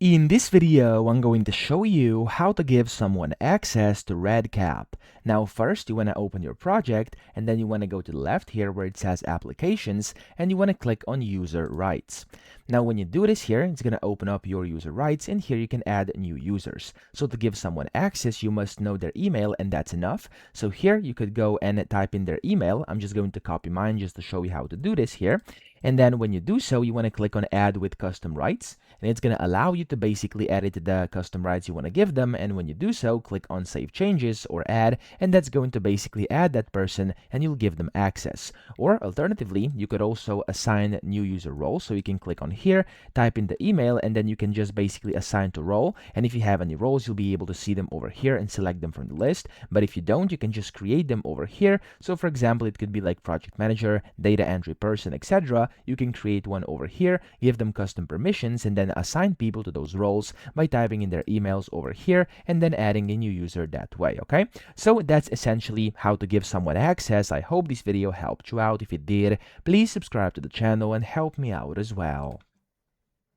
In this video, I'm going to show you how to give someone access to REDCap. Now first, you want to open your project, and then you want to go to the left here where it says Applications, and you want to click on User Rights. Now when you do this here, it's going to open up your user rights, and here you can add new users. So to give someone access, you must know their email, and that's enough. So here you could go and type in their email. I'm just going to copy mine just to show you how to do this here. And then when you do so, you want to click on Add with Custom Rights, and it's going to allow you to basically edit the custom rights you want to give them. And when you do so, click on Save Changes or Add, and that's going to basically add that person and you'll give them access. Or alternatively, you could also assign new user roles. So you can click on here, type in the email, and then you can just basically assign to role. And if you have any roles, you'll be able to see them over here and select them from the list. But if you don't, you can just create them over here. So for example, it could be like project manager, data entry person, etc. You can create one over here, give them custom permissions, and then assign people to those roles by typing in their emails over here and then adding a new user that way. Okay, so that's essentially how to give someone access. I hope this video helped you out. If it did, please subscribe to the channel and help me out as well.